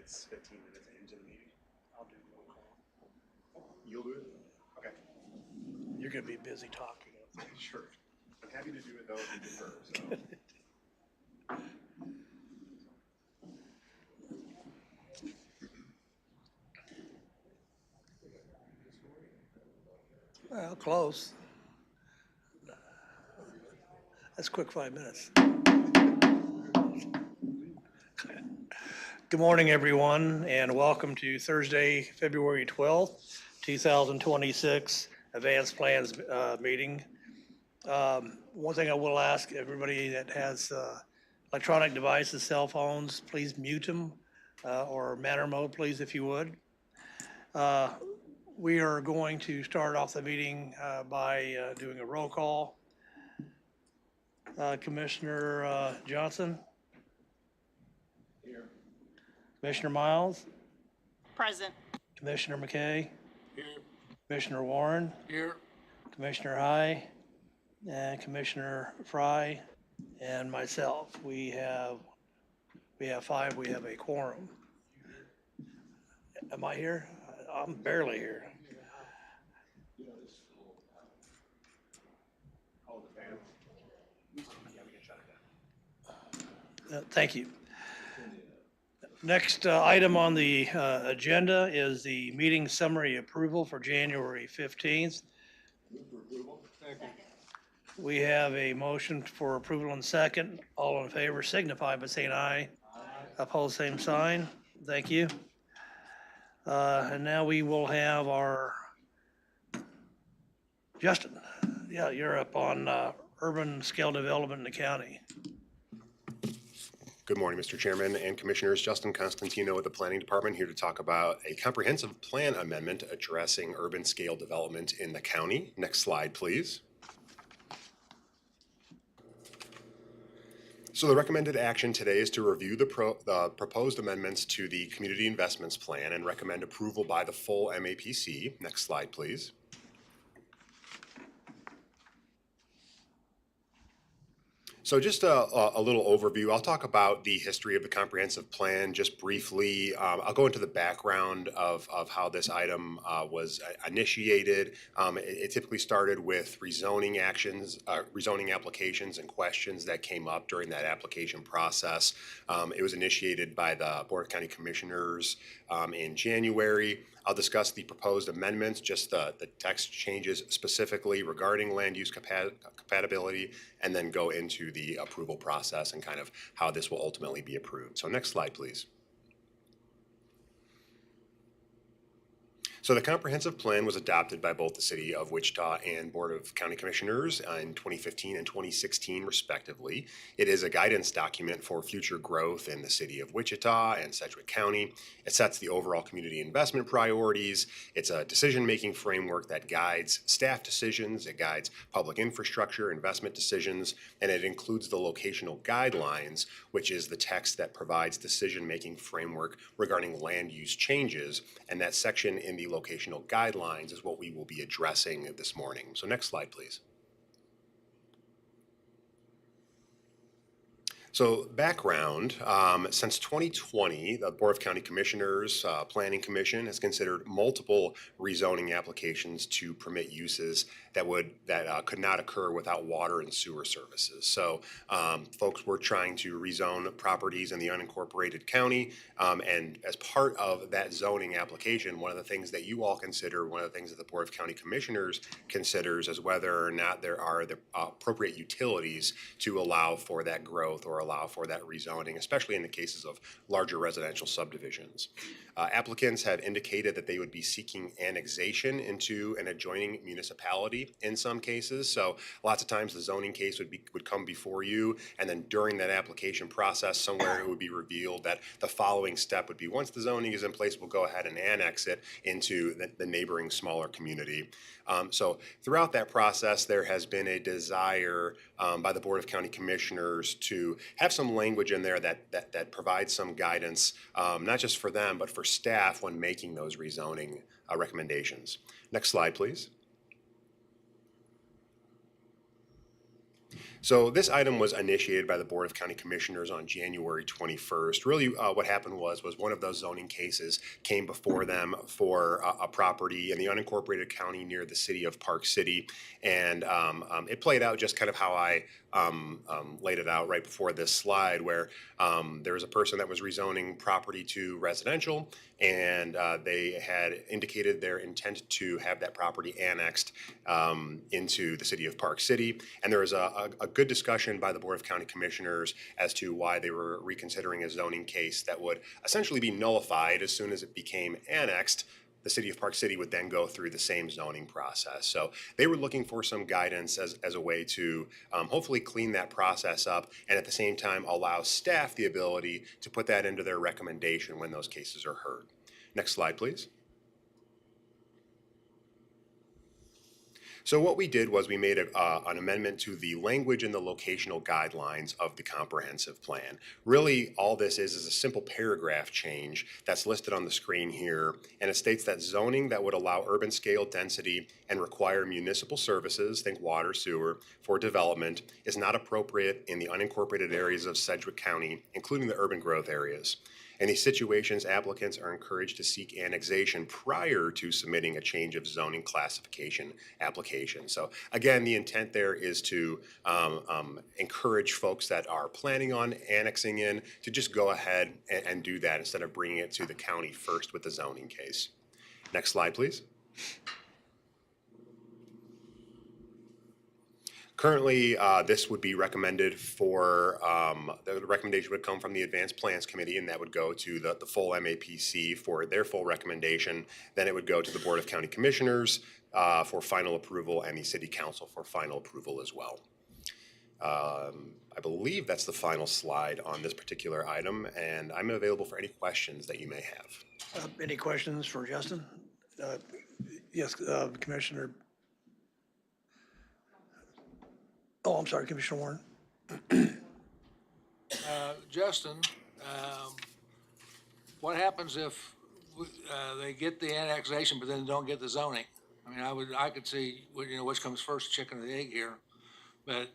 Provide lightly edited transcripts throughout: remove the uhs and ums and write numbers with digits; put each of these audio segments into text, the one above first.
it's 15 minutes into the meeting. I'll do roll call. You'll do it? Okay. You're gonna be busy talking. Sure. I'm happy to do it though if you prefer, so. Well, close. That's a quick 5 minutes. Good morning, everyone, and welcome to Thursday, February 12th, 2026 Advanced Plans meeting. One thing I will ask everybody that has electronic devices, cell phones, please mute them or matter mode, please, if you would. We are going to start off the meeting by doing a roll call. Commissioner Johnson? Here. Commissioner Miles? Present. Commissioner McKay? Here. Commissioner Warren? Here. Commissioner High? And Commissioner Fry? And myself. We have 5. We have a quorum. Am I here? I'm barely here. Thank you. Next item on the agenda is the meeting summary approval for January 15th. We have a motion for approval and second. All in favor signify by saying aye. Aye. Opposed, same sign. Thank you. And now we will have our, Justin, yeah, you're up on urban scale development in the county. Good morning, Mr. Chairman and Commissioners. Justin Constantino with the Planning Department here to talk about a comprehensive plan amendment addressing urban scale development in the county. Next slide, please. So the recommended action today is to review the proposed amendments to the Community Investments Plan and recommend approval by the full MAPC. Next slide, please. So just a little overview. I'll talk about the history of the comprehensive plan just briefly. I'll go into the background of how this item was initiated. It typically started with rezoning actions, rezoning applications and questions that came up during that application process. It was initiated by the Board of County Commissioners in January. I'll discuss the proposed amendments, just the text changes specifically regarding land use compatibility, and then go into the approval process and kind of how this will ultimately be approved. So next slide, please. So the comprehensive plan was adopted by both the City of Wichita and Board of County Commissioners in 2015 and 2016, respectively. It is a guidance document for future growth in the City of Wichita and Sedgwick County. It sets the overall community investment priorities. It's a decision-making framework that guides staff decisions. It guides public infrastructure investment decisions, and it includes the locational guidelines, which is the text that provides decision-making framework regarding land use changes. And that section in the locational guidelines is what we will be addressing this morning. So next slide, please. So background, since 2020, the Board of County Commissioners Planning Commission has considered multiple rezoning applications to permit uses that could not occur without water and sewer services. So folks were trying to rezone properties in the unincorporated county, and as part of that zoning application, one of the things that you all consider, one of the things that the Board of County Commissioners considers is whether or not there are the appropriate utilities to allow for that growth or allow for that rezoning, especially in the cases of larger residential subdivisions. Applicants have indicated that they would be seeking annexation into an adjoining municipality in some cases. So lots of times the zoning case would come before you, and then during that application process, somewhere it would be revealed that the following step would be, once the zoning is in place, we'll go ahead and annex it into the neighboring smaller community. So throughout that process, there has been a desire by the Board of County Commissioners to have some language in there that provides some guidance, not just for them, but for staff when making those rezoning recommendations. Next slide, please. So this item was initiated by the Board of County Commissioners on January 21st. Really, what happened was one of those zoning cases came before them for a property in the unincorporated county near the city of Park City, and it played out just kind of how I laid it out right before this slide, where there was a person that was rezoning property to residential, and they had indicated their intent to have that property annexed into the city of Park City. And there was a good discussion by the Board of County Commissioners as to why they were reconsidering a zoning case that would essentially be nullified as soon as it became annexed. The city of Park City would then go through the same zoning process. So they were looking for some guidance as a way to hopefully clean that process up, and at the same time allow staff the ability to put that into their recommendation when those cases are heard. Next slide, please. So what we did was we made an amendment to the language and the locational guidelines of the comprehensive plan. Really, all this is a simple paragraph change that's listed on the screen here, and it states that zoning that would allow urban scale density and require municipal services, think water, sewer, for development is not appropriate in the unincorporated areas of Sedgwick County, including the urban growth areas. In these situations, applicants are encouraged to seek annexation prior to submitting a change of zoning classification application. So again, the intent there is to encourage folks that are planning on annexing in to just go ahead and do that instead of bringing it to the county first with the zoning case. Next slide, please. Currently, this would be recommended for, the recommendation would come from the Advanced Plans Committee, and that would go to the full MAPC for their full recommendation. Then it would go to the Board of County Commissioners for final approval, and the City Council for final approval as well. I believe that's the final slide on this particular item, and I'm available for any questions that you may have. Any questions for Justin? Yes, Commissioner. Oh, I'm sorry, Commissioner Warren. Justin, what happens if they get the annexation but then don't get the zoning? I mean, I could see, which comes first, chicken or the egg here, but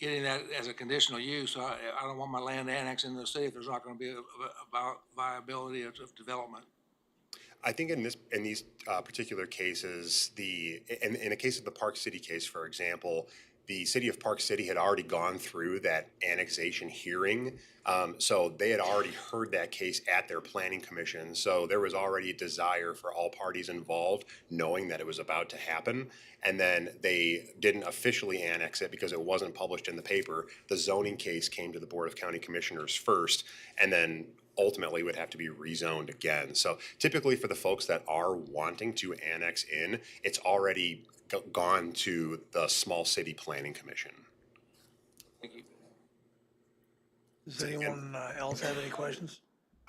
getting that as a conditional use, I don't want my land annexed into the city if there's not going to be a viability of development. I think in these particular cases, in a case of the Park City case, for example, the city of Park City had already gone through that annexation hearing. So they had already heard that case at their planning commission. So there was already a desire for all parties involved, knowing that it was about to happen. And then they didn't officially annex it because it wasn't published in the paper. The zoning case came to the Board of County Commissioners first, and then ultimately would have to be rezoned again. So typically for the folks that are wanting to annex in, it's already gone to the small city planning commission. Thank you. Does anyone else have any questions?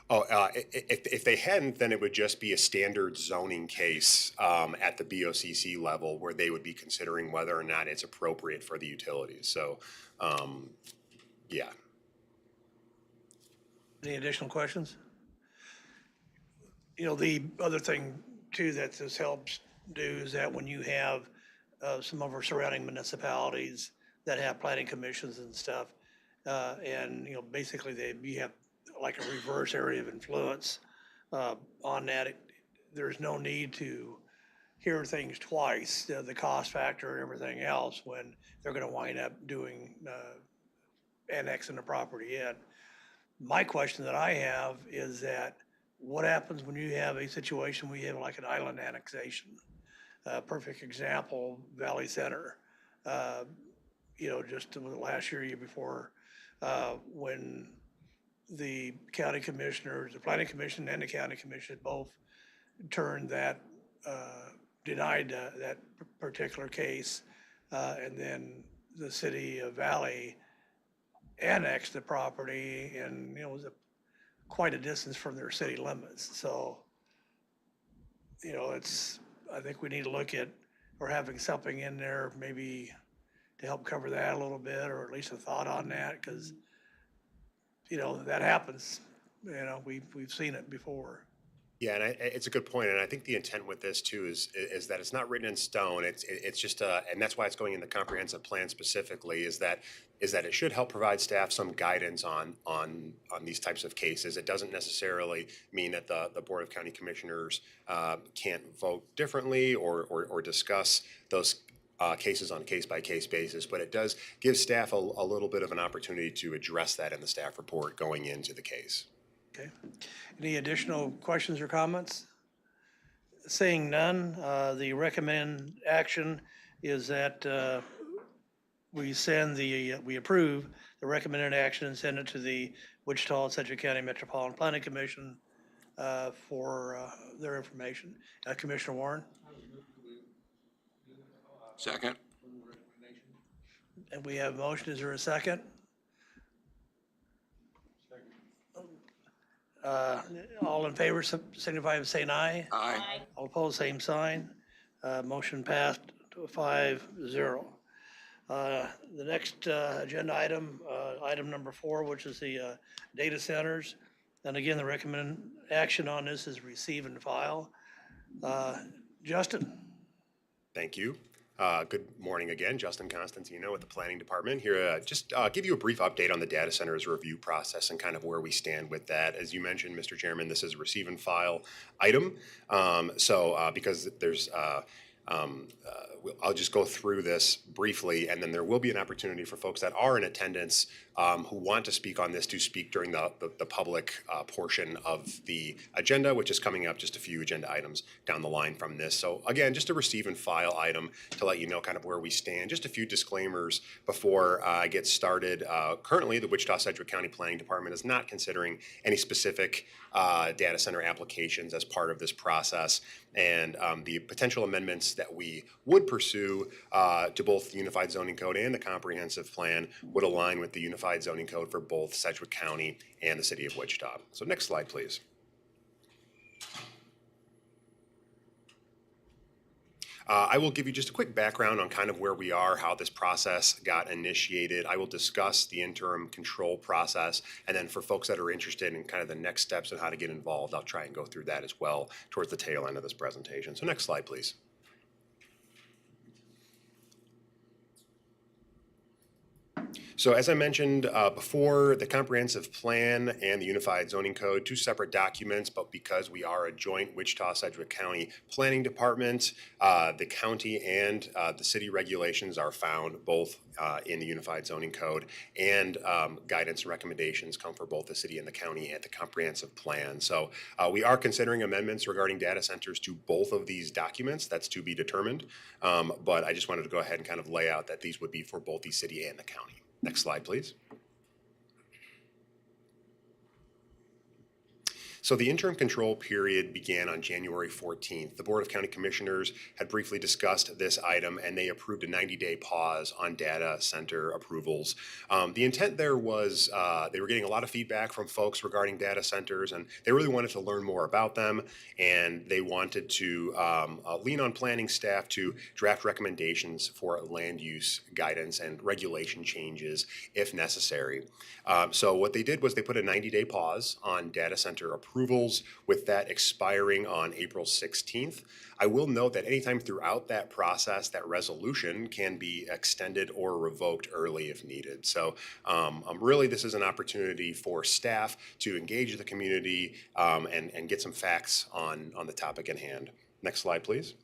Oh, if they hadn't, then it would just be a standard zoning case at the BOCC level where they would be considering whether or not it's appropriate for the utilities. So, yeah. Any additional questions? The other thing too that this helps do is that when you have some of our surrounding municipalities that have planning commissions and stuff, and basically you have like a reverse area of influence on that. There's no need to hear things twice, the cost factor and everything else, when they're going to wind up doing annexing the property in. My question that I have is that what happens when you have a situation where you have like an island annexation? Perfect example, Valley Center. Just last year before, when the county commissioners, the planning commission and the county commission both turned that, denied that particular case, and then the city of Valley annexed the property, and it was quite a distance from their city limits. So, I think we need to look at or having something in there maybe to help cover that a little bit, or at least a thought on that, because that happens. We've seen it before. Yeah, and it's a good point, and I think the intent with this too is that it's not written in stone. It's just and that's why it's going in the comprehensive plan specifically. Is that it should help provide staff some guidance on these types of cases. It doesn't necessarily mean that the Board of County Commissioners can't vote differently or discuss those cases on a case-by-case basis, but it does give staff a little bit of an opportunity to address that in the staff report going into the case. Okay. Any additional questions or comments? Seeing none, the recommended action is that we approve the recommended action and send it to the Wichita-Sedgwick County Metropolitan Planning Commission for their information. Commissioner Warren? Second. And we have a motion. Is there a second? All in favor signify by saying aye. Aye. All opposed, same sign. Motion passed to 5-0. The next agenda item, item number 4, which is the data centers. And again, the recommended action on this is receive and file. Justin? Thank you. Good morning again, Justin Constantino with the Planning Department here. Just give you a brief update on the data centers review process and kind of where we stand with that. As you mentioned, Mr. Chairman, this is a receive and file item. Because there's I'll just go through this briefly, and then there will be an opportunity for folks that are in attendance who want to speak on this to speak during the public portion of the agenda, which is coming up just a few agenda items down the line from this. So again, just a receive and file item to let you know kind of where we stand. Just a few disclaimers before I get started. Currently, the Wichita-Sedgwick County Planning Department is not considering any specific data center applications as part of this process. And the potential amendments that we would pursue to both the Unified Zoning Code and the Comprehensive Plan would align with the Unified Zoning Code for both Sedgwick County and the City of Wichita. So next slide, please. I will give you just a quick background on kind of where we are, how this process got initiated. I will discuss the interim control process, and then for folks that are interested in kind of the next steps and how to get involved, I'll try and go through that as well towards the tail end of this presentation. So next slide, please. So as I mentioned before, the Comprehensive Plan and the Unified Zoning Code, two separate documents, but because we are a joint Wichita-Sedgwick County Planning Department, the county and the city regulations are found both in the Unified Zoning Code, and guidance and recommendations come for both the city and the county at the Comprehensive Plan. So we are considering amendments regarding data centers to both of these documents. That's to be determined, but I just wanted to go ahead and kind of lay out that these would be for both the city and the county. Next slide, please. So the interim control period began on January 14th. The Board of County Commissioners had briefly discussed this item, and they approved a 90-day pause on data center approvals. The intent there was they were getting a lot of feedback from folks regarding data centers, and they really wanted to learn more about them, and they wanted to lean on planning staff to draft recommendations for land use guidance and regulation changes if necessary. So what they did was they put a 90-day pause on data center approvals, with that expiring on April 16th. I will note that anytime throughout that process, that resolution can be extended or revoked early if needed. So really, this is an opportunity for staff to engage the community and get some facts on the topic at hand. Next slide, please.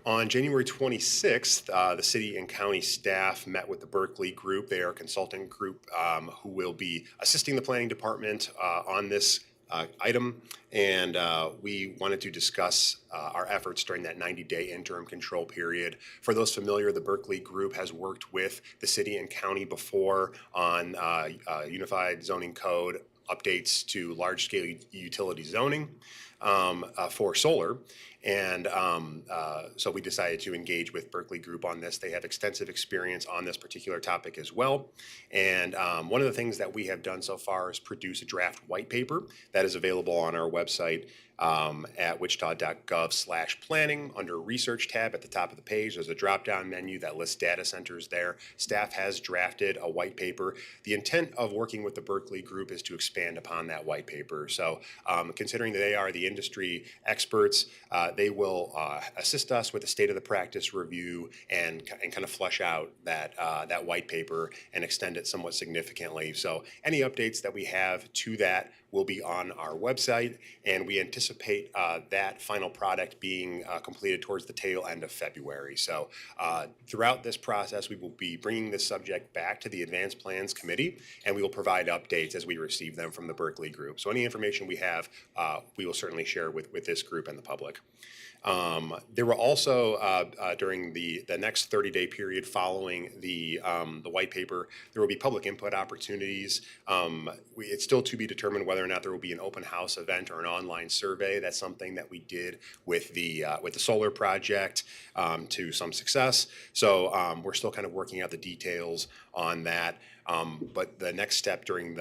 On January 26th, the city and county staff met with the Berkeley Group. They are a consulting group who will be assisting the planning department on this item, and we wanted to discuss our efforts during that 90-day interim control period. For those familiar, the Berkeley Group has worked with the city and county before on Unified Zoning Code updates to large-scale utility zoning for solar. And so we decided to engage with Berkeley Group on this. They have extensive experience on this particular topic as well. And one of the things that we have done so far is produce a draft white paper that is available on our website at wichita.gov/planning. Under research tab at the top of the page, there's a drop-down menu that lists data centers there. Staff has drafted a white paper. The intent of working with the Berkeley Group is to expand upon that white paper. So considering that they are the industry experts, they will assist us with the state of the practice review and kind of flesh out that white paper and extend it somewhat significantly. So any updates that we have to that will be on our website, and we anticipate that final product being completed towards the tail end of February. So throughout this process, we will be bringing this subject back to the Advanced Plans Committee, and we will provide updates as we receive them from the Berkeley Group. So any information we have, we will certainly share with this group and the public. There will also, during the next 30-day period following the white paper, there will be public input opportunities. It's still to be determined whether or not there will be an open house event or an online survey. That's something that we did with the solar project to some success. So we're still kind of working out the details on that. But the next step during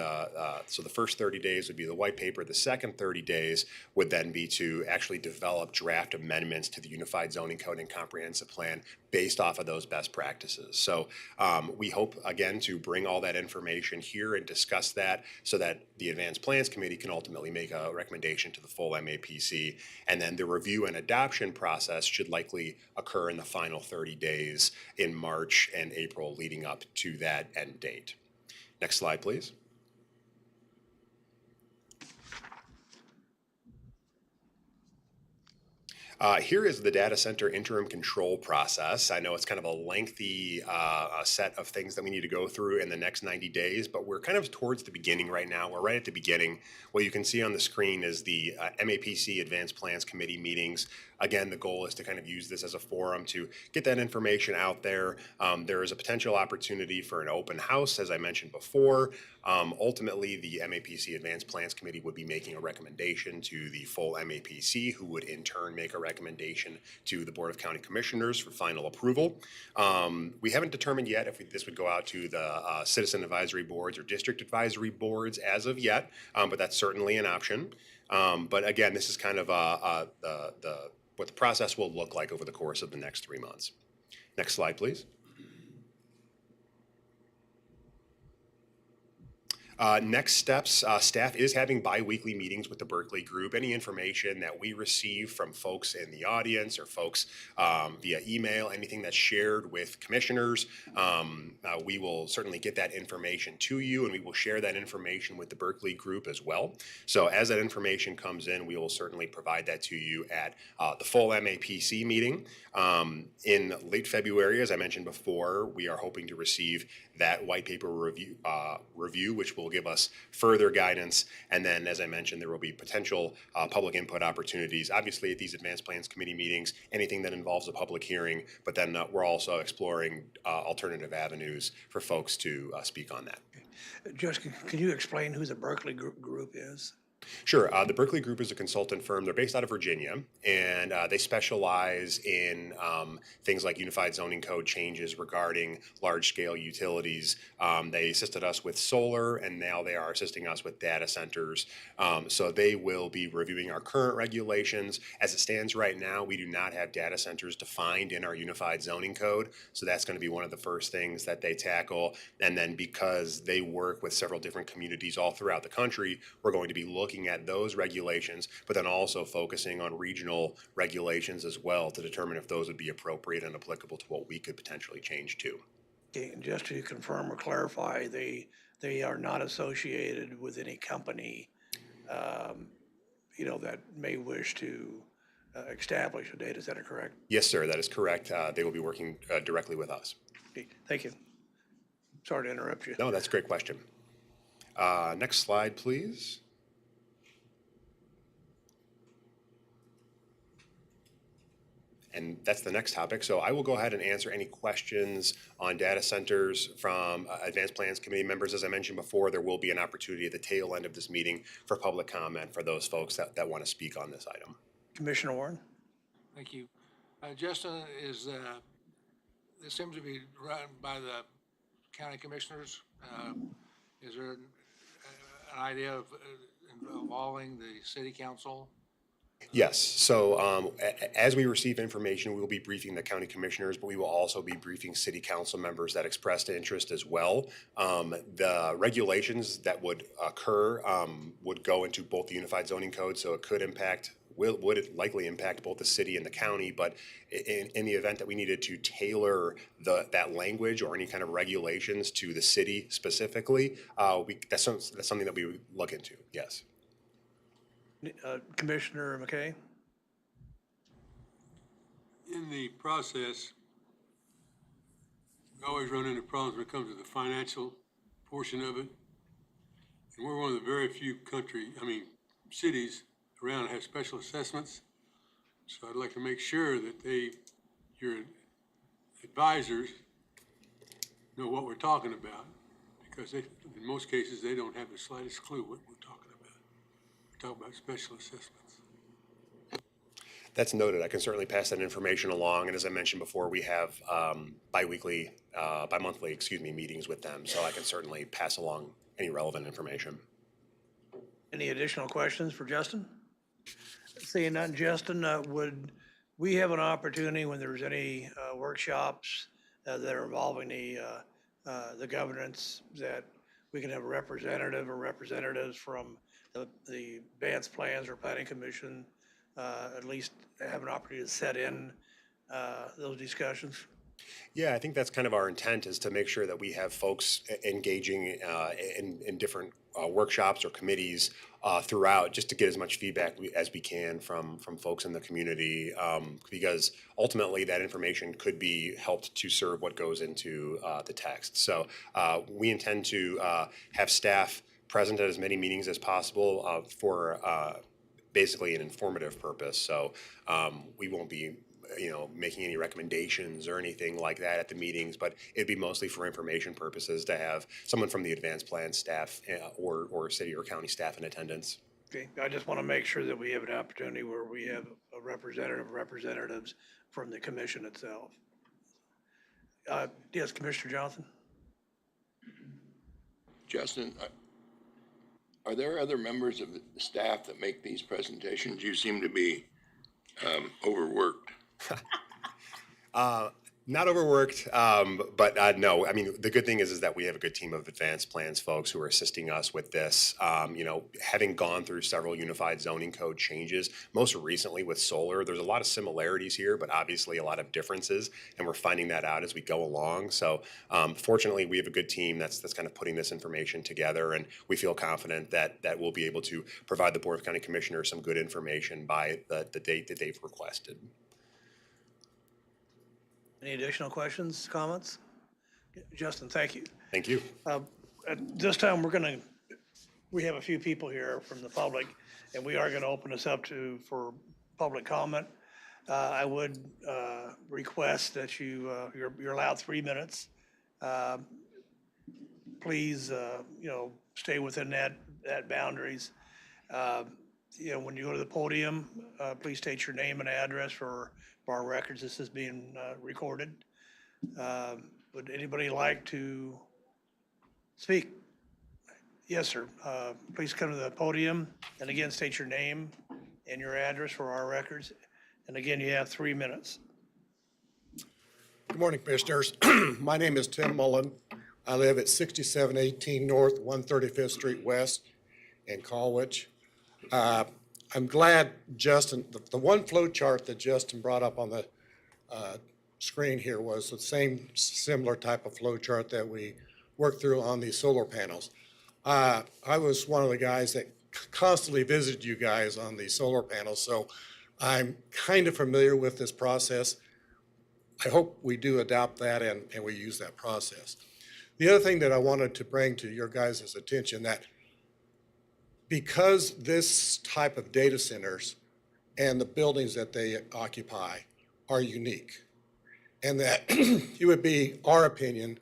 so the first 30 days would be the white paper. The second 30 days would then be to actually develop draft amendments to the Unified Zoning Code and Comprehensive Plan based off of those best practices. So we hope, again, to bring all that information here and discuss that so that the Advanced Plans Committee can ultimately make a recommendation to the full MAPC. And then the review and adoption process should likely occur in the final 30 days in March and April leading up to that end date. Next slide, please. Here is the data center interim control process. I know it's kind of a lengthy set of things that we need to go through in the next 90 days, but we're kind of towards the beginning right now. We're right at the beginning. What you can see on the screen is the MAPC Advanced Plans Committee meetings. Again, the goal is to kind of use this as a forum to get that information out there. There is a potential opportunity for an open house, as I mentioned before. Ultimately, the MAPC Advanced Plans Committee would be making a recommendation to the full MAPC, who would in turn make a recommendation to the Board of County Commissioners for final approval. We haven't determined yet if this would go out to the citizen advisory boards or district advisory boards as of yet, but that's certainly an option. But again, this is kind of what the process will look like over the course of the next 3 months. Next slide, please. Next steps, staff is having bi-weekly meetings with the Berkeley Group. Any information that we receive from folks in the audience or folks via email, anything that's shared with commissioners, we will certainly get that information to you, and we will share that information with the Berkeley Group as well. So as that information comes in, we will certainly provide that to you at the full MAPC meeting. In late February, as I mentioned before, we are hoping to receive that white paper review, which will give us further guidance. And then, as I mentioned, there will be potential public input opportunities. Obviously, at these Advanced Plans Committee meetings, anything that involves a public hearing, but then we're also exploring alternative avenues for folks to speak on that. Judge, can you explain who the Berkeley Group is? Sure. The Berkeley Group is a consultant firm. They're based out of Virginia, and they specialize in things like unified zoning code changes regarding large-scale utilities. They assisted us with solar, and now they are assisting us with data centers. So they will be reviewing our current regulations. As it stands right now, we do not have data centers defined in our unified zoning code, so that's going to be one of the first things that they tackle. And then because they work with several different communities all throughout the country, we're going to be looking at those regulations, but then also focusing on regional regulations as well to determine if those would be appropriate and applicable to what we could potentially change to. Okay, and just to confirm or clarify, they are not associated with any company, that may wish to establish a data center, correct? Yes, sir, that is correct. They will be working directly with us. Okay, thank you. Sorry to interrupt you. No, that's a great question. Next slide, please. And that's the next topic. So I will go ahead and answer any questions on data centers from Advanced Plans Committee members. As I mentioned before, there will be an opportunity at the tail end of this meeting for public comment for those folks that want to speak on this item. Commissioner Warren? Thank you. Justin, this seems to be run by the county commissioners. Is there an idea of involving the city council? Yes, so as we receive information, we will be briefing the county commissioners, but we will also be briefing city council members that expressed interest as well. The regulations that would occur would go into both the unified zoning code, so it could impact, would it likely impact both the city and the county, but in the event that we needed to tailor that language or any kind of regulations to the city specifically, that's something that we would look into, yes. Commissioner McKay? In the process, we always run into problems when it comes to the financial portion of it. And we're one of the very few cities around that have special assessments. So I'd like to make sure that your advisors know what we're talking about, because in most cases, they don't have the slightest clue what we're talking about. Talk about special assessments. That's noted. I can certainly pass that information along. And as I mentioned before, we have bi-monthly meetings with them. So I can certainly pass along any relevant information. Any additional questions for Justin? Seeing none, Justin, would we have an opportunity when there's any workshops that are involving the governance, that we can have a representative or representatives from the advanced plans or planning commission, at least have an opportunity to set in those discussions? Yeah, I think that's kind of our intent, is to make sure that we have folks engaging in different workshops or committees throughout, just to get as much feedback as we can from folks in the community, because ultimately that information could be helped to serve what goes into the text. So we intend to have staff present at as many meetings as possible for basically an informative purpose. So we won't be making any recommendations or anything like that at the meetings, but it'd be mostly for information purposes to have someone from the advanced plan staff or city or county staff in attendance. Okay, I just want to make sure that we have an opportunity where we have a representatives from the commission itself. Yes, Commissioner Johnson? Justin, are there other members of the staff that make these presentations? You seem to be overworked. Not overworked, but no. I mean, the good thing is that we have a good team of advanced plans folks who are assisting us with this. Having gone through several unified zoning code changes, most recently with solar, there's a lot of similarities here, but obviously a lot of differences, and we're finding that out as we go along. So fortunately, we have a good team that's kind of putting this information together, and we feel confident that we'll be able to provide the Board of County Commissioners some good information by the date that they've requested. Any additional questions, comments? Justin, thank you. Thank you. At this time, we have a few people here from the public, and we are going to open this up for public comment. I would request that you're allowed 3 minutes. Please, stay within that boundaries. When you go to the podium, please state your name and address for our records. This is being recorded. Would anybody like to speak? Yes, sir. Please come to the podium, and again, state your name and your address for our records. And again, you have 3 minutes. Good morning, Commissioners. My name is Tim Mullen. I live at 6718 North, 135th Street West in Colwich. I'm glad Justin, the one flow chart that Justin brought up on the screen here was the same similar type of flow chart that we worked through on these solar panels. I was one of the guys that constantly visited you guys on these solar panels, so I'm kind of familiar with this process. I hope we do adopt that and we use that process. The other thing that I wanted to bring to your guys' attention, that because this type of data centers and the buildings that they occupy are unique, and that it would be our opinion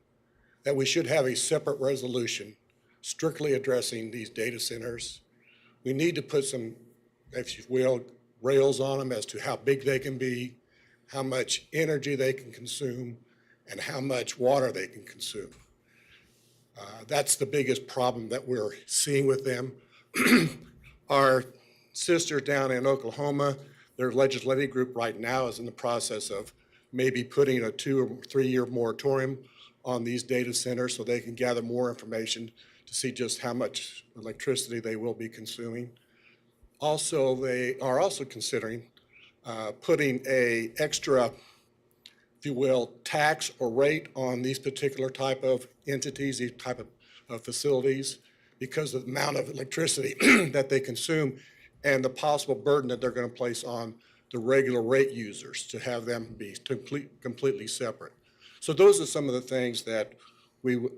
that we should have a separate resolution strictly addressing these data centers. We need to put some, if you will, rails on them as to how big they can be, how much energy they can consume, and how much water they can consume. That's the biggest problem that we're seeing with them. Our sisters down in Oklahoma, their legislative group right now is in the process of maybe putting a 2 or 3 year moratorium on these data centers so they can gather more information to see just how much electricity they will be consuming. Also, they are also considering putting a extra, if you will, tax or rate on these particular type of entities, these type of facilities, because of the amount of electricity that they consume and the possible burden that they're going to place on the regular rate users to have them be completely separate. So those are some of the things that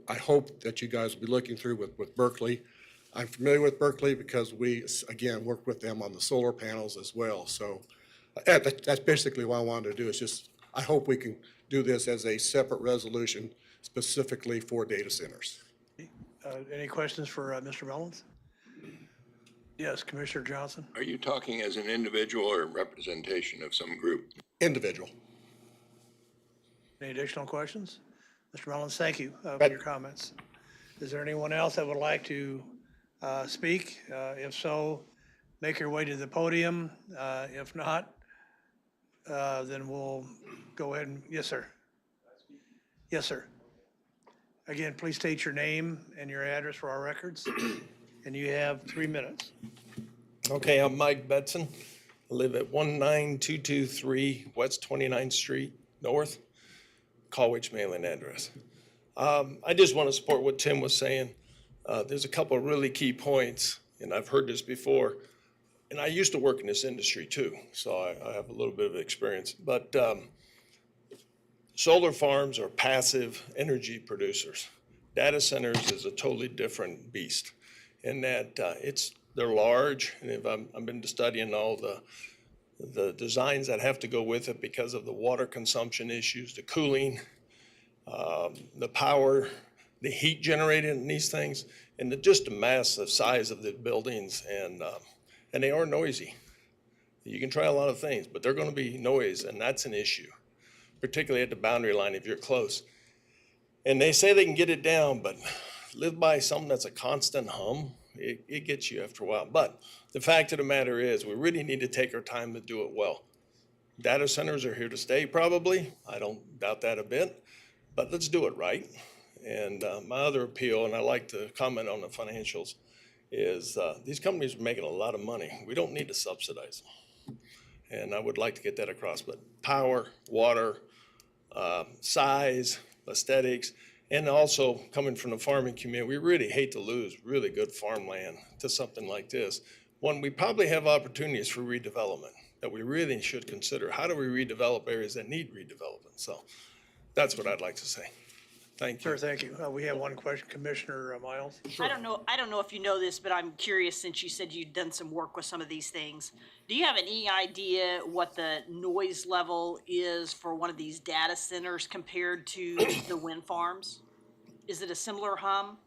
I hope that you guys will be looking through with Berkeley. I'm familiar with Berkeley because we, again, work with them on the solar panels as well. So that's basically what I wanted to do. Is just, I hope we can do this as a separate resolution specifically for data centers. Any questions for Mr. Mullins? Yes, Commissioner Johnson. Are you talking as an individual or representation of some group? Individual. Any additional questions? Mr. Mullins, thank you for your comments. Is there anyone else that would like to speak? If so, make your way to the podium. If not, then we'll go ahead and, yes, sir. Yes, sir. Again, please state your name and your address for our records, and you have 3 minutes. Okay, I'm Mike Betson. I live at 19223 West 29th Street North, Colwich mailing address. I just want to support what Tim was saying. There's a couple of really key points, and I've heard this before, and I used to work in this industry too, so I have a little bit of experience. But solar farms are passive energy producers. Data centers is a totally different beast in that they're large, and I've been studying all the designs that have to go with it because of the water consumption issues, the cooling, the power, the heat generated in these things, and just the massive size of the buildings, and they are noisy. You can try a lot of things, but they're going to be noise, and that's an issue, particularly at the boundary line if you're close. And they say they can get it down, but live by something that's a constant hum, it gets you after a while. But the fact of the matter is, we really need to take our time to do it well. Data centers are here to stay, probably. I don't doubt that a bit, but let's do it right. And my other appeal, and I like to comment on the financials, is these companies are making a lot of money. We don't need to subsidize them. And I would like to get that across, but power, water, size, aesthetics, and also coming from the farming community, we really hate to lose really good farmland to something like this. One, we probably have opportunities for redevelopment that we really should consider. How do we redevelop areas that need redevelopment? So that's what I'd like to say. Thank you. Sure, thank you. We have one question, Commissioner Miles. I don't know if you know this, but I'm curious, since you said you'd done some work with some of these things. Do you have any idea what the noise level is for one of these data centers compared to the wind farms? Is it a similar hum?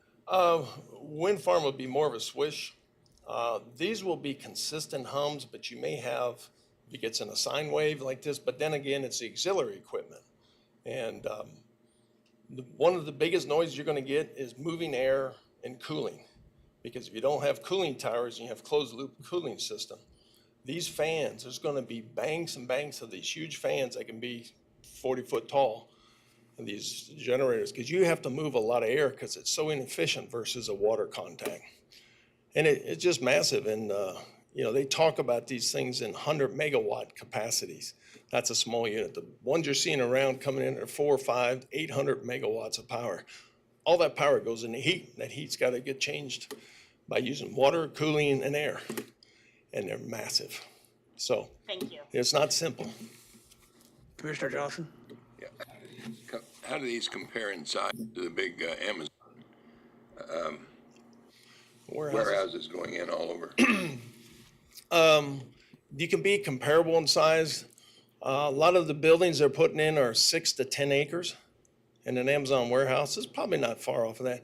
Wind farm would be more of a swish. These will be consistent hums, but you may have, if it gets in a sine wave like this, but then again, it's the auxiliary equipment. And one of the biggest noises you're going to get is moving air and cooling. Because if you don't have cooling towers and you have closed loop cooling system, these fans, there's going to be banks and banks of these huge fans that can be 40 foot tall, and these generators, because you have to move a lot of air because it's so inefficient versus a water contact. And it's just massive. And, they talk about these things in 100 megawatt capacities. That's a small unit. The ones you're seeing around coming in are 400, 500, 800 megawatts of power. All that power goes into heat. That heat's got to get changed by using water, cooling, and air. And they're massive. So Thank you. it's not simple. Commissioner Johnson. Yeah. How do these compare in size to the big Amazon warehouses going in all over? You can be comparable in size. A lot of the buildings they're putting in are 6 to 10 acres. And an Amazon warehouse is probably not far off of that.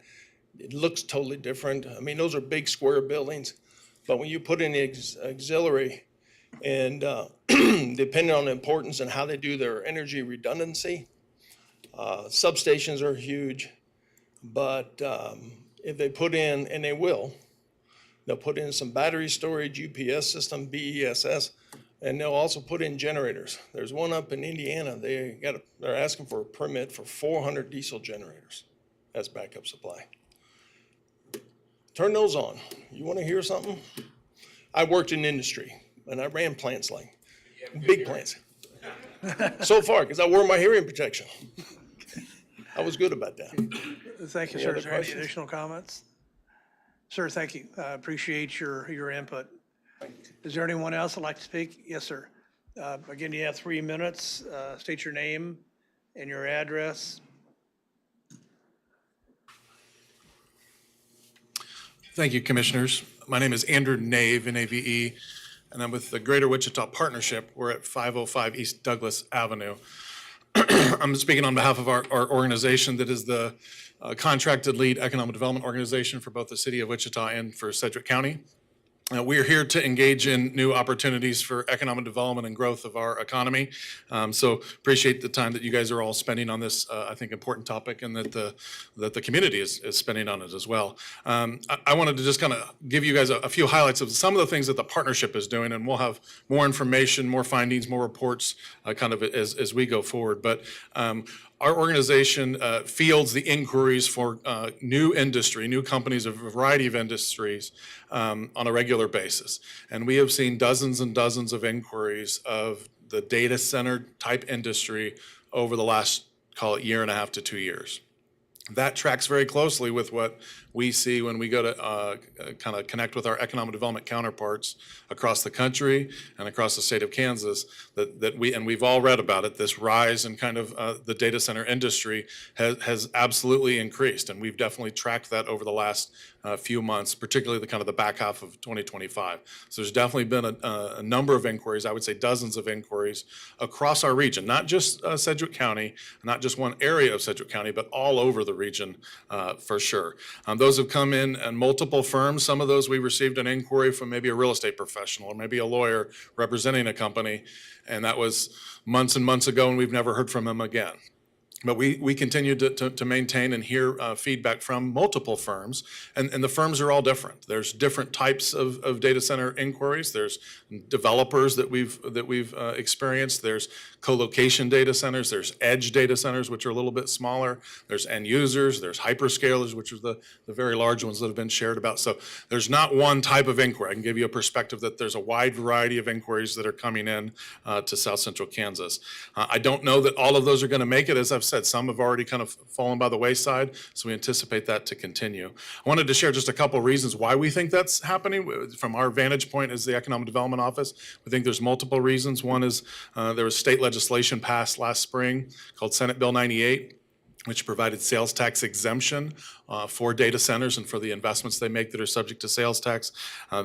It looks totally different. I mean, those are big square buildings. But when you put in the auxiliary, And depending on the importance and how they do their energy redundancy, substations are huge. But if they put in, and they will, they'll put in some battery storage, UPS system, BESS, and they'll also put in generators. There's one up in Indiana. They're asking for a permit for 400 diesel generators as backup supply. Turn those on. You want to hear something? I worked in industry and I ran plants like big plants. So far, because I wore my hearing protection. I was good about that. Thank you, Any sir. other Is there any questions? additional comments? Sir, thank you. I appreciate your input. Is there anyone else that'd like to speak? Yes, sir. Again, you have 3 minutes. State your name and your address. Thank you, Commissioners. My name is Andrew Nave, Nave, and I'm with the Greater Wichita Partnership. We're at 505 East Douglas Avenue. I'm speaking on behalf of our organization that is the contracted lead economic development organization for both the city of Wichita and for Sedgwick County. We are here to engage in new opportunities for economic development and growth of our economy. So appreciate the time that you guys are all spending on this, I think, important topic, and that the community is spending on it as well. I wanted to just kind of give you guys a few highlights of some of the things that the partnership is doing, and we'll have more information, more findings, more reports kind of as we go forward. But our organization fields the inquiries for new industry, new companies, a variety of industries on a regular basis. And we have seen dozens and dozens of inquiries of the data center type industry over the last, call it, 1.5 to 2 years. That tracks very closely with what we see when we go to kind of connect with our economic development counterparts across the country and across the state of Kansas, we've all read about it. This rise in kind of the data center industry has absolutely increased, and we've definitely tracked that over the last few months, particularly the kind of the back half of 2025. So there's definitely been a number of inquiries, I would say dozens of inquiries across our region, not just Sedgwick County, not just one area of Sedgwick County, but all over the region for sure. Those have come in multiple firms. Some of those we received an inquiry from maybe a real estate professional or maybe a lawyer representing a company, and that was months and months ago, and we've never heard from them again. But we continue to maintain and hear feedback from multiple firms, and the firms are all different. There's different types of data center inquiries. There's developers that we've experienced. There's co-location data centers. There's edge data centers, which are a little bit smaller. There's end users. There's hyperscalers, which are the very large ones that have been shared about. So there's not one type of inquiry. I can give you a perspective that there's a wide variety of inquiries that are coming in to South Central Kansas. I don't know that all of those are going to make it. As I've said, some have already kind of fallen by the wayside, so we anticipate that to continue. I wanted to share just a couple of reasons why we think that's happening. From our vantage point as the Economic Development Office, we think there's multiple reasons. One is there was state legislation passed last spring called Senate Bill 98, which provided sales tax exemption for data centers and for the investments they make that are subject to sales tax.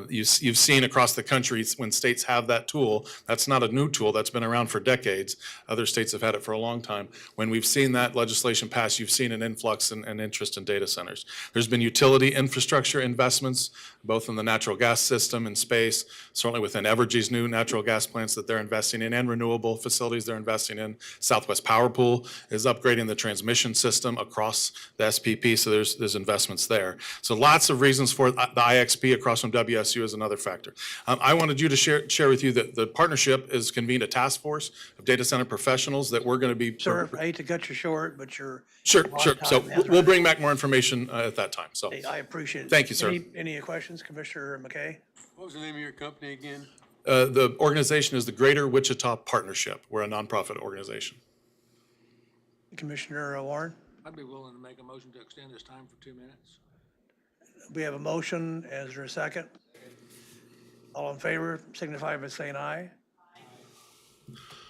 You've seen across the country when states have that tool. That's not a new tool. That's been around for decades. Other states have had it for a long time. When we've seen that legislation pass, you've seen an influx and interest in data centers. There's been utility infrastructure investments, both in the natural gas system and space, certainly within Evergy's new natural gas plants that they're investing in, and renewable facilities they're investing in. Southwest Power Pool is upgrading the transmission system across the SPP, so there's investments there. So lots of reasons for the IXP across from WSU is another factor. I wanted you to share with you that the partnership has convened a task force of data center professionals that we're going to be. Sir, I hate to cut you short, but you're. Sure. time So has we'll bring back more information at that time. So I appreciate it. Thank you, sir. Any questions, Commissioner McKay? What was the name of your company again? the organization is the Greater Wichita Partnership. We're a nonprofit organization. Commissioner Warren? I'd be willing to make a motion to extend this time for 2 minutes. We have a motion. Is there a second? All in favor, signify by saying aye.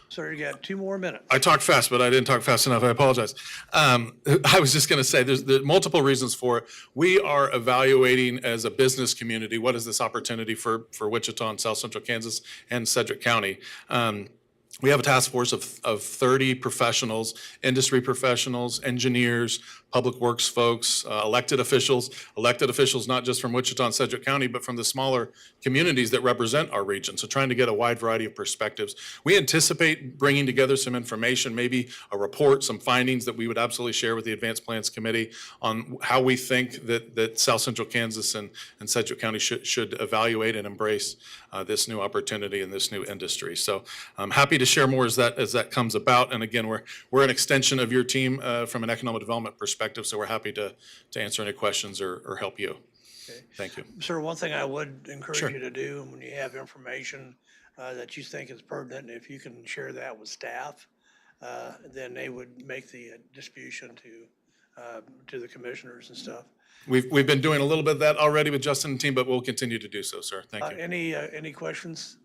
Sir, you got 2 more minutes. I talked fast, but I didn't talk fast enough. I apologize. I was just going to say there's multiple reasons for it. We are evaluating as a business community, what is this opportunity for Wichita and South Central Kansas and Sedgwick County? We have a task force of 30 professionals, industry professionals, engineers, public works folks, elected officials not just from Wichita and Sedgwick County, but from the smaller communities that represent our region. So trying to get a wide variety of perspectives. We anticipate bringing together some information, maybe a report, some findings that we would absolutely share with the Advanced Plans Committee on how we think that South Central Kansas and Sedgwick County should evaluate and embrace this new opportunity and this new industry. So I'm happy to share more as that comes about. And again, we're an extension of your team from an economic development perspective, so we're happy to answer any questions or help you. Thank you. Sir, one thing I would encourage Sure. you to do when you have information that you think is pertinent, if you can share that with staff, then they would make the distribution to the commissioners and stuff. We've been doing a little bit of that already with Justin and team, but we'll continue to do so, sir. Thank you. Any questions?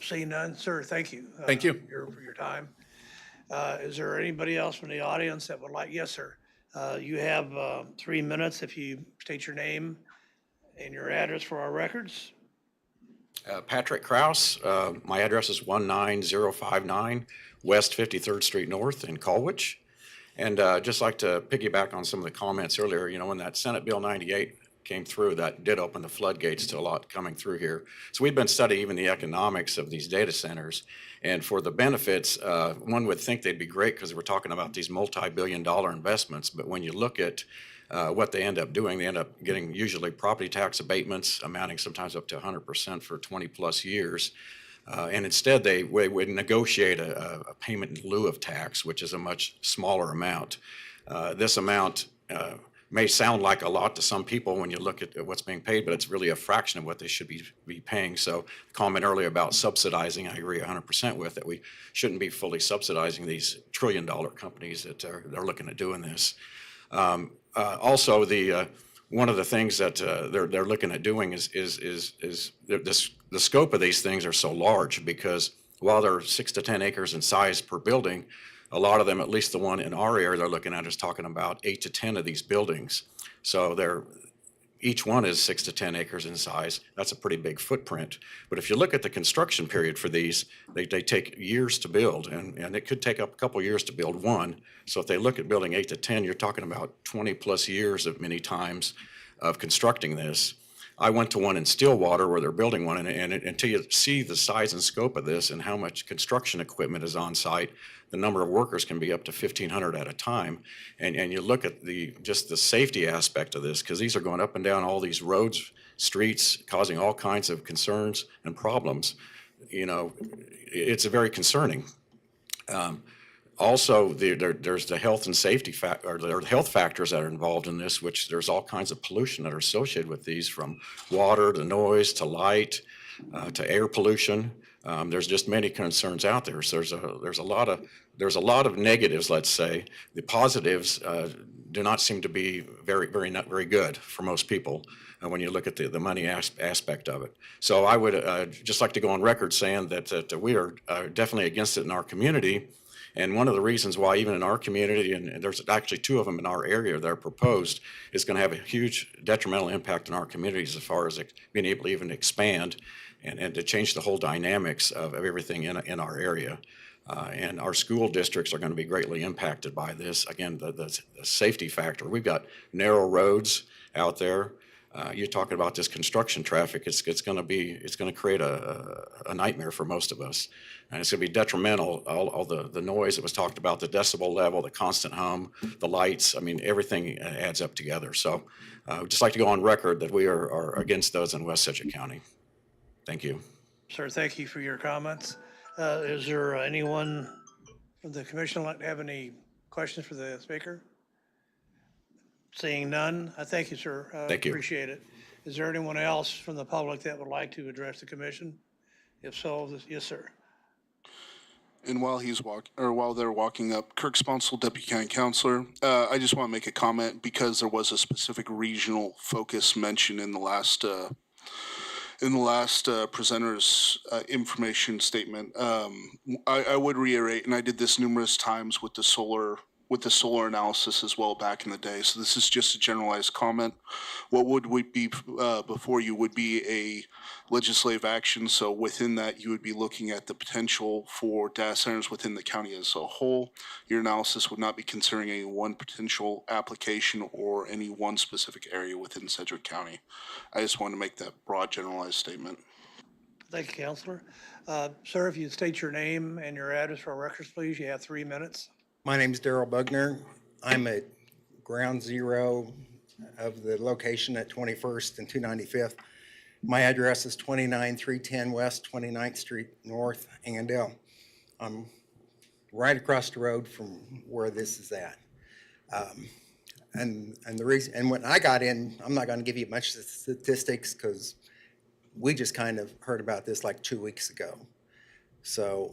Seeing none, sir, thank you. Thank you. For your time. Is there anybody else from the audience that would like, yes, sir. You have 3 minutes if you state your name and your address for our records. Patrick Kraus, my address is 19059 West 53rd Street North in Colwich. And just like to piggyback on some of the comments earlier, you know, when that Senate Bill 98 came through, that did open the floodgates to a lot coming through here. So we've been studying even the economics of these data centers. And for the benefits, one would think they'd be great because we're talking about these multi-billion-dollar investments. But when you look at what they end up doing, they end up getting usually property tax abatements amounting sometimes up to 100% for 20 plus years. And instead, they would negotiate a payment in lieu of tax, which is a much smaller amount. This amount may sound like a lot to some people when you look at what's being paid, but it's really a fraction of what they should be paying. So the comment earlier about subsidizing, I agree 100% with, that we shouldn't be fully subsidizing these trillion-dollar companies that they're looking at doing this. Also, one of the things that they're looking at doing is the scope of these things are so large, because while they're 6 to 10 acres in size per building, a lot of them, at least the one in our area they're looking at, is talking about 8 to 10 of these buildings. So each one is 6 to 10 acres in size. That's a pretty big footprint. But if you look at the construction period for these, they take years to build, and it could take up a couple years to build one. So if they look at building 8 to 10, you're talking about 20 plus years of many times of constructing this. I went to one in Stillwater where they're building one, and until you see the size and scope of this and how much construction equipment is on site, the number of workers can be up to 1,500 at a time. And you look at just the safety aspect of this, because these are going up and down all these roads, streets, causing all kinds of concerns and problems. You know, it's very concerning. Also, there's the health and safety or there are health factors that are involved in this, which there's all kinds of pollution that are associated with these, from water to noise to light to air pollution. There's just many concerns out there. So there's a lot of negatives. Let's say the positives do not seem to be not very good for most people when you look at the money aspect of it. So I would just like to go on record saying that we are definitely against it in our community. And one of the reasons why, even in our community, and there's actually 2 of them in our area that are proposed, is going to have a huge detrimental impact on our communities as far as being able to even expand and to change the whole dynamics of everything in our area. And our school districts are going to be greatly impacted by this. Again, the safety factor. We've got narrow roads out there. You're talking about this construction traffic. It's going to create a nightmare for most of us, and it's going to be detrimental. All the noise that was talked about, the decibel level, the constant hum, the lights. I mean, everything adds up together. So, I'd just like to go on record that we are against those in West Sedgwick County. Thank you. Sir, thank you for your comments. Is there anyone from the commission like to have any questions for the speaker? Seeing none, I thank you, sir. Thank you. Appreciate it. Is there anyone else from the public that would like to address the commission? If so, yes, sir. And while they're walking up, Kirk Sponsel, Deputy County Councilor, I just want to make a comment because there was a specific regional focus mentioned in the last presenter's information statement. I would reiterate, and I did this numerous times with the solar with the solar analysis as well back in the day. So this is just a generalized comment. What would we be before you would be a legislative action. So within that, you would be looking at the potential for data centers within the county as a whole. Your analysis would not be considering any one potential application or any one specific area within Sedgwick County. I just wanted to make that broad generalized statement. Thank you, Counselor. Sir, if you'd state your name and your address for our records, please. You have 3 minutes. My name's Daryl Bugner. I'm at ground zero of the location at 21st and 295th. My address is 29310 West 29th Street North, Andale. I'm right across the road from where this is at. And the reason, and when I got in, I'm not going to give you much statistics because we just kind of heard about this like 2 weeks ago. So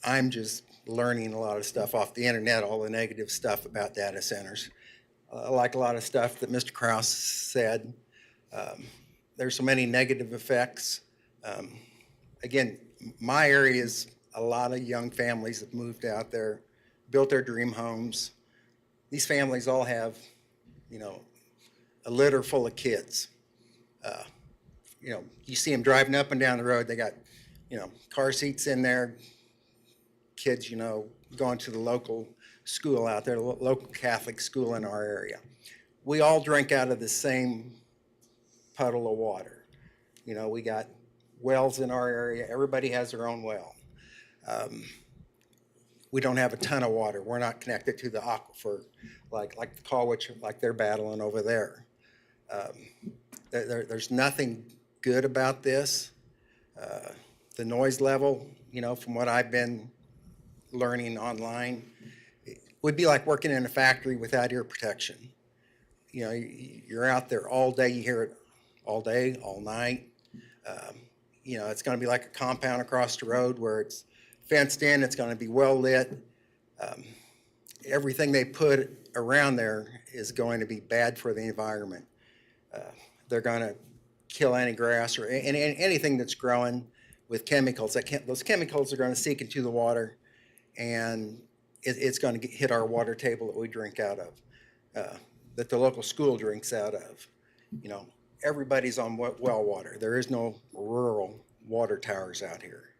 I'm just learning a lot of stuff off the internet, all the negative stuff about data centers. Like a lot of stuff that Mr. Kraus said, there's so many negative effects. Again, my area is a lot of young families that moved out there, built their dream homes. These families all have, you know, a litter full of kids. You know, you see them driving up and down the road. They got, you know, car seats in there. Kids, you know, going to the local school out there, local Catholic school in our area. We all drink out of the same puddle of water. You know, we got wells in our area. Everybody has their own well. We don't have a ton of water. We're not connected to the aquifer like the Colwich, like they're battling over there. There's nothing good about this. The noise level, you know, from what I've been learning online, it would be like working in a factory without ear protection. You know, you're out there all day, you hear it all day, all night. You know, it's going to be like a compound across the road where it's fenced in, it's going to be well lit. Everything they put around there is going to be bad for the environment. They're going to kill any grass or anything that's growing with chemicals. Those chemicals are going to seep into the water, and it's going to hit our water table that we drink out of, that the local school drinks out of. You know, everybody's on well water. There is no rural water towers out here.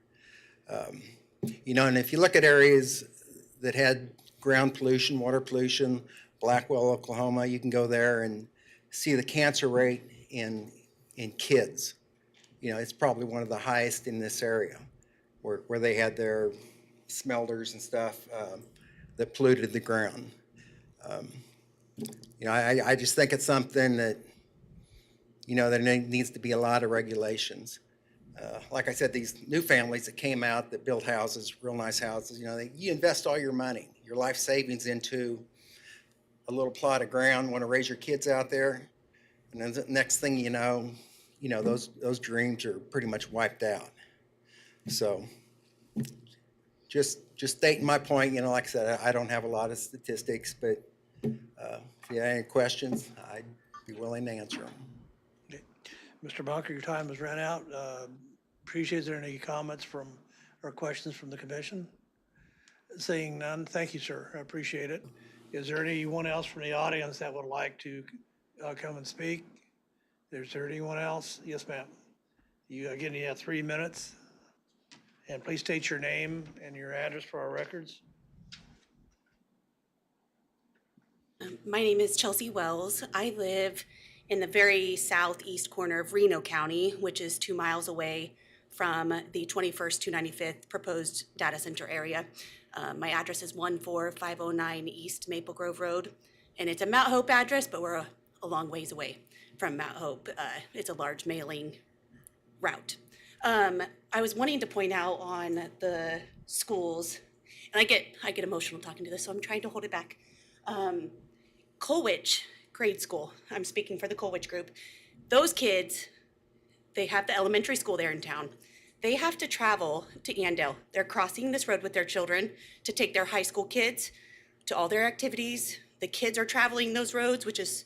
You know, and if you look at areas that had ground pollution, water pollution, Blackwell, Oklahoma, you can go there and see the cancer rate in kids. You know, it's probably one of the highest in this area where they had their smelters and stuff that polluted the ground. You know, I just think it's something that, you know, there needs to be a lot of regulations. Like I said, these new families that came out that built houses, real nice houses, you know, you invest all your money, your life savings into a little plot of ground, want to raise your kids out there, and then the next thing you know, those dreams are pretty much wiped out. So just stating my point, you know, like I said, I don't have a lot of statistics, but if you have any questions, I'd be willing to answer them. Okay. Mr. Bunker, your time has run out. Appreciate, is there any comments from or questions from the commission? Seeing none, thank you, sir. I appreciate it. Is there anyone else from the audience that would like to come and speak? Is there anyone else? Yes, ma'am. You have 3 minutes. And please state your name and your address for our records. My name is Chelsea Wells. I live in the very southeast corner of Reno County, which is 2 miles away from the 21st 295th proposed data center area. My address is 14509 East Maple Grove Road, and it's a Mount Hope address, but we're a long ways away from Mount Hope. It's a large mailing route. I was wanting to point out on the schools, and I get emotional talking to this, so I'm trying to hold it back. Colwich grade school, I'm speaking for the Colwich group. Those kids, they have the elementary school there in town. They have to travel to Andale. They're crossing this road with their children to take their high school kids to all their activities. The kids are traveling those roads, which is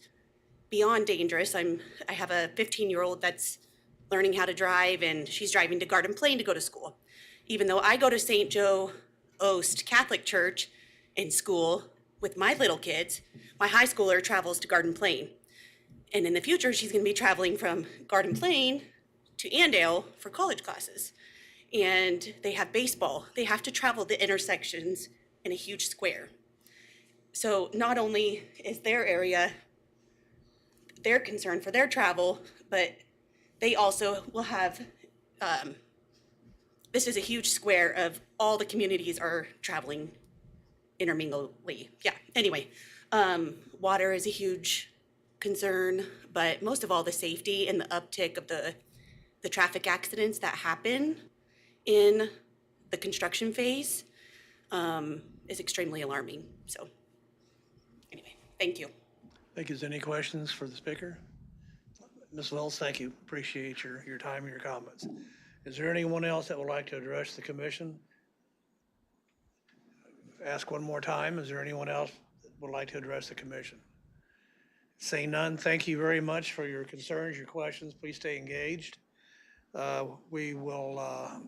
beyond dangerous. I have a 15-year-old that's learning how to drive, and she's driving to Garden Plain to go to school. Even though I go to St. Joe Oast Catholic Church in school, with my little kids, my high schooler travels to Garden Plain. And in the future, she's going to be traveling from Garden Plain to Andale for college classes. And they have baseball. They have to travel the intersections in a huge square. So not only is their area, their concern for their travel, but they also will have, this is a huge square of all the communities are traveling intermingly. Yeah, anyway, water is a huge concern, but most of all, the safety and the uptick of the traffic accidents that happen in the construction phase is extremely alarming. So anyway, thank you. Thank you. Is there any questions for the speaker? Ms. Wells, thank you. Appreciate your time and your comments. Is there anyone else that would like to address the commission? Ask one more time. Is there anyone else that would like to address the commission? Seeing none, thank you very much for your concerns, your questions. Please stay engaged. We will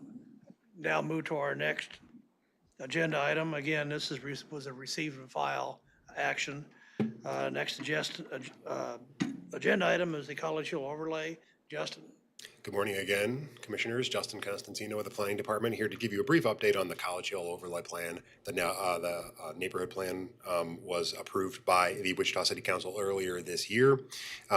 now move to our next agenda item. Again, this was a receive and file action. Next agenda item is the College Hill overlay. Justin. Good morning again, Commissioners. Justin Constantino with the Planning Department here to give you a brief update on the College Hill overlay plan. The neighborhood plan was approved by the Wichita City Council earlier this year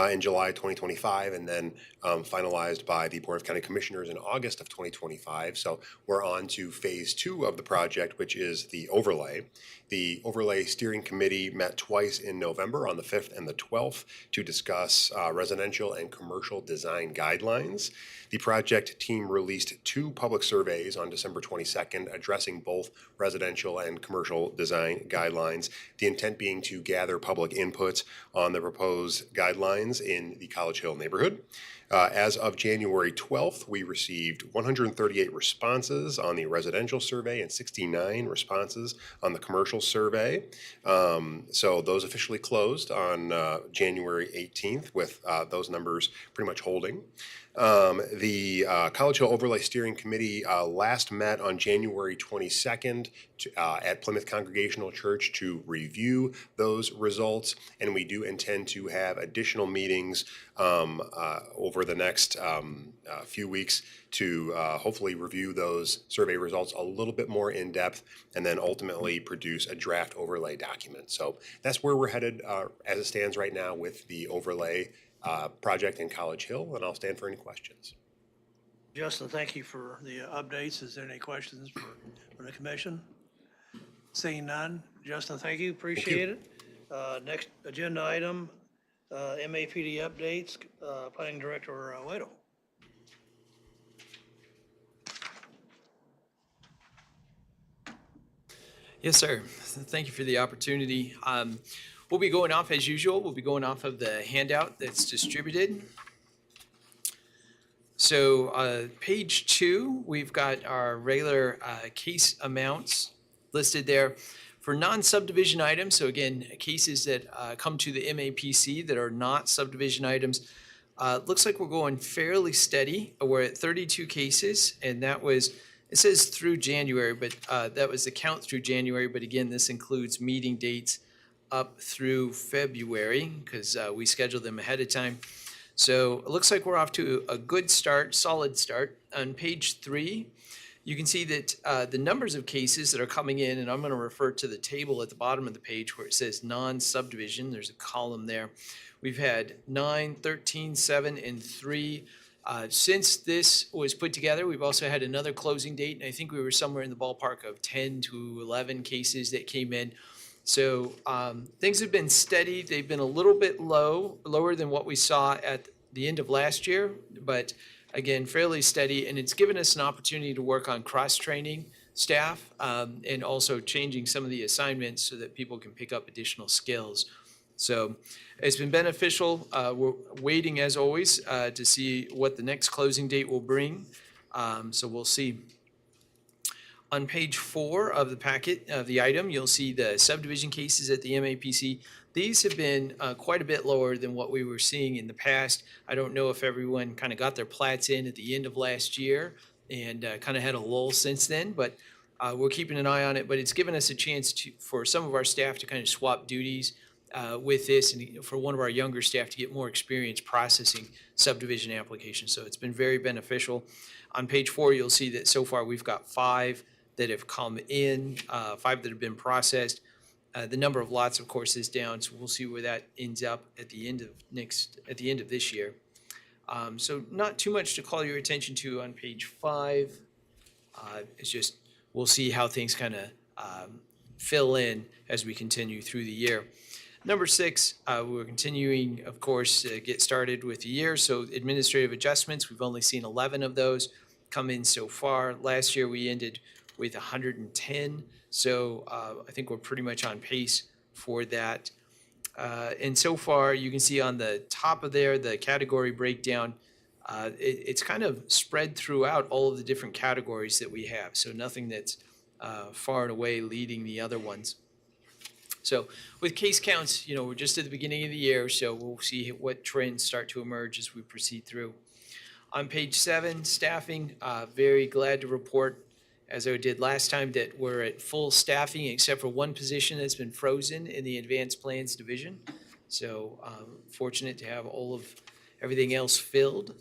in July 2025, and then finalized by the Board of County Commissioners in August of 2025. So we're on to phase 2 of the project, which is the overlay. The Overlay Steering Committee met twice in November on the 5th and the 12th to discuss residential and commercial design guidelines. The project team released 2 public surveys on December 22nd addressing both residential and commercial design guidelines, the intent being to gather public input on the proposed guidelines in the College Hill neighborhood. As of January 12th, we received 138 responses on the residential survey and 69 responses on the commercial survey. So those officially closed on January 18th with those numbers pretty much holding. The College Hill Overlay Steering Committee last met on January 22nd at Plymouth Congregational Church to review those results, and we do intend to have additional meetings over the next few weeks to hopefully review those survey results a little bit more in depth, and then ultimately produce a draft overlay document. So that's where we're headed as it stands right now with the overlay project in College Hill, and I'll stand for any questions. Justin, thank you for the updates. Is there any questions for the commission? Seeing none. Justin, thank you. Appreciate it. Next agenda item, MAPD updates, Planning Director Weddle. Yes, sir. Thank you for the opportunity. We'll be going off as usual. We'll be going off of the handout that's distributed. So page 2, we've got our regular case amounts listed there. For non-subdivision items, so again, cases that come to the MAPC that are not subdivision items, looks like we're going fairly steady. We're at 32 cases, and that was, it says through January, but that was the count through January. But again, this includes meeting dates up through February because we scheduled them ahead of time. So it looks like we're off to a good start, solid start. On page 3, you can see that the numbers of cases that are coming in, and I'm going to refer to the table at the bottom of the page where it says non-subdivision. There's a column there. We've had 9, 13, 7, and 3. Since this was put together, we've also had another closing date, and I think we were somewhere in the ballpark of 10 to 11 cases that came in. So things have been steady. They've been a little bit lower than what we saw at the end of last year, but again, fairly steady. And it's given us an opportunity to work on cross-training staff and also changing some of the assignments so that people can pick up additional skills. So it's been beneficial. We're waiting, as always, to see what the next closing date will bring. So we'll see. On page 4 of the packet of the item, you'll see the subdivision cases at the MAPC. These have been quite a bit lower than what we were seeing in the past. I don't know if everyone kind of got their plats in at the end of last year and kind of had a lull since then, but We're keeping an eye on it, but it's given us a chance for some of our staff to kind of swap duties with this, and for one of our younger staff to get more experience processing subdivision applications. So it's been very beneficial. On page 4, you'll see that so far we've got 5 that have come in, 5 that have been processed. The number of lots, of course, is down, so we'll see where that ends up at the end of this year. So not too much to call your attention to on page 5. It's just we'll see how things kind of fill in as we continue through the year. Number 6, we're continuing, of course, to get started with the year. So administrative adjustments, we've only seen 11 of those come in so far. Last year we ended with 110. So I think we're pretty much on pace for that. And so far, you can see on the top of there, the category breakdown, it's kind of spread throughout all of the different categories that we have. So nothing that's far and away leading the other ones. So with case counts, we're just at the beginning of the year, so we'll see what trends start to emerge as we proceed through. On page 7, staffing, very glad to report, as I did last time, that we're at full staffing except for one position that's been frozen in the advanced plans division. So fortunate to have everything else filled.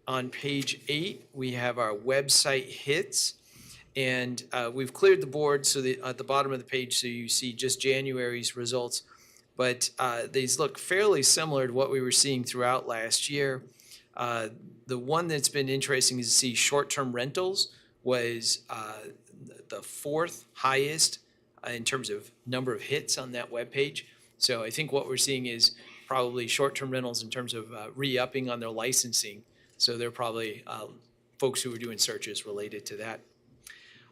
On page 8, we have our website hits. And we've cleared the board so that at the bottom of the page, so you see just January's results. But these look fairly similar to what we were seeing throughout last year. The one that's been interesting is to see short-term rentals was the 4th highest in terms of number of hits on that webpage. So I think what we're seeing is probably short-term rentals in terms of re-upping on their licensing. So they're probably folks who are doing searches related to that.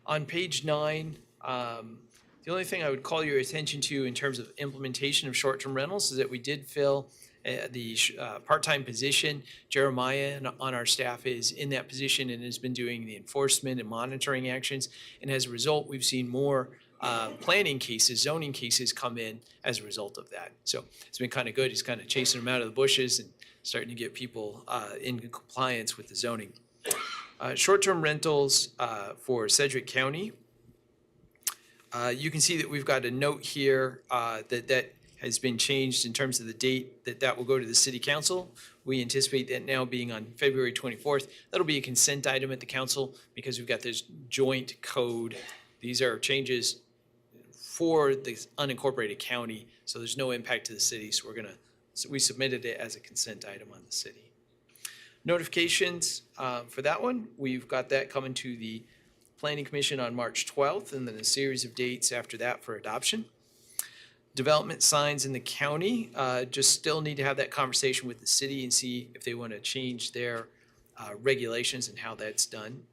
On page 9, the only thing I would call your attention to in terms of implementation of short-term rentals is that we did fill the part-time position. Jeremiah on our staff is in that position and has been doing the enforcement and monitoring actions. And as a result, we've seen more planning cases, zoning cases come in as a result of that. So it's been kind of good. He's kind of chasing them out of the bushes and starting to get people in compliance with the zoning. Short-term rentals for Sedgwick County. You can see that we've got a note here that has been changed in terms of the date that will go to the city council. We anticipate that now being on February 24th. That'll be a consent item at the council because we've got this joint code. These are changes for the unincorporated county, so there's no impact to the city. So we submitted it as a consent item on the city. Notifications for that one, we've got that coming to the Planning Commission on March 12th, and then a series of dates after that for adoption. Development signs in the county, just still need to have that conversation with the city and see if they want to change their regulations and how that's done.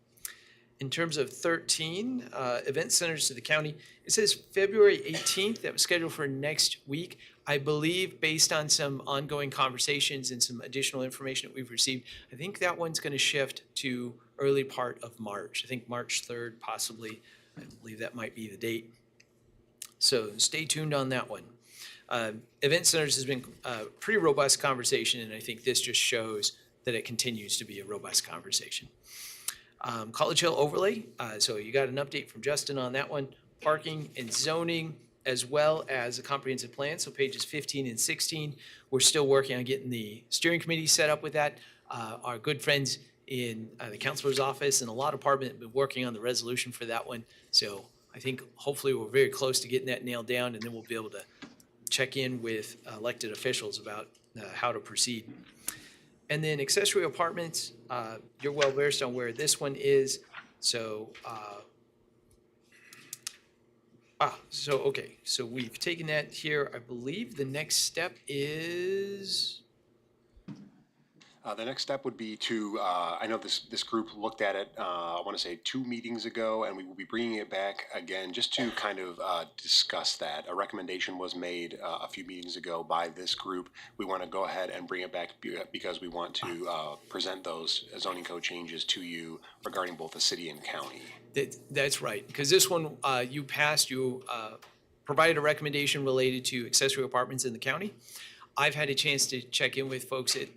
In terms of 13, event centers to the county, it says February 18th, that was scheduled for next week. I believe based on some ongoing conversations and some additional information that we've received, I think that one's going to shift to early part of March. I think March 3rd possibly, I believe that might be the date. So stay tuned on that one. Event centers has been a pretty robust conversation, and I think this just shows that it continues to be a robust conversation. College Hill overlay, so you got an update from Justin on that one. Parking and zoning, as well as a comprehensive plan, so pages 15 and 16. We're still working on getting the steering committee set up with that. Our good friends in the counselor's office and the law department have been working on the resolution for that one. So I think hopefully we're very close to getting that nailed down, and then we'll be able to check in with elected officials about how to proceed. And then accessory apartments, you're well versed on where this one is. So, okay, so we've taken that here. I believe the next step is, The next step would be to, I know this group looked at it, I want to say 2 meetings ago, and we will be bringing it back again just to kind of discuss that. A recommendation was made a few meetings ago by this group. We want to go ahead and bring it back because we want to present those zoning code changes to you regarding both the city and county. that's right, because this one you provided a recommendation related to accessory apartments in the county. I've had a chance to check in with folks at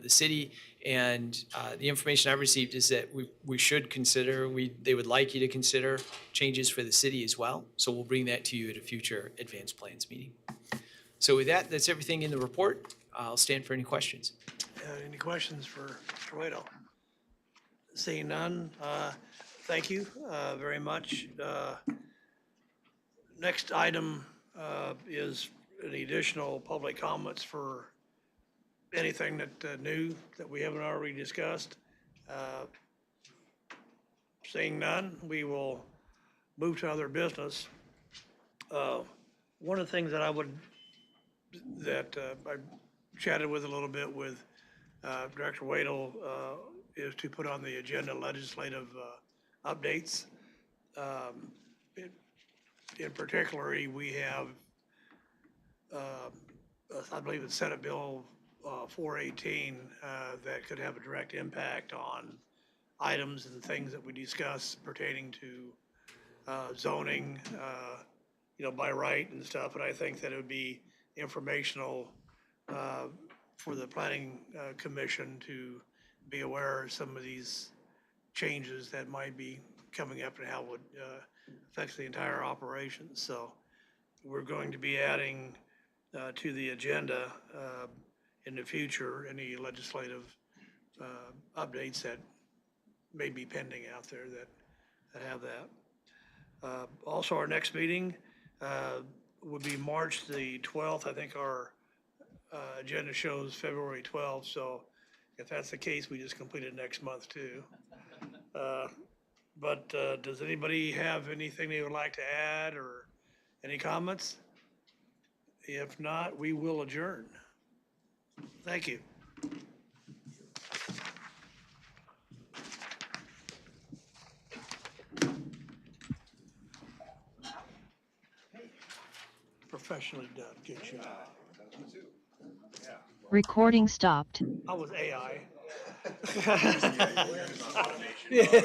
the city. And the information I received is that we should consider, they would like you to consider changes for the city as well. So we'll bring that to you at a future advanced plans meeting. So with that, that's everything in the report. I'll stand for any questions. Any questions for Mr. Waddell? Seeing none, thank you very much. Next item is any additional public comments for anything that new that we haven't already discussed. Seeing none, we will move to other business. One of the things that I chatted with a little bit with Director Waddell is to put on the agenda legislative updates. In particular, we have, I believe it's Senate Bill 418 that could have a direct impact on items and things that we discuss pertaining to zoning, by right and stuff. And I think that it would be informational for the Planning Commission to be aware of some of these changes that might be coming up and how it would affect the entire operation. So we're going to be adding to the agenda in the future any legislative updates that may be pending out there that have that. Also, our next meeting would be March the 12th. I think our agenda shows February 12th. So if that's the case, we just completed next month too. But does anybody have anything they would like to add or any comments? If not, we will adjourn. Thank you. Professionally done. Good job. Recording stopped. I was AI. Yeah.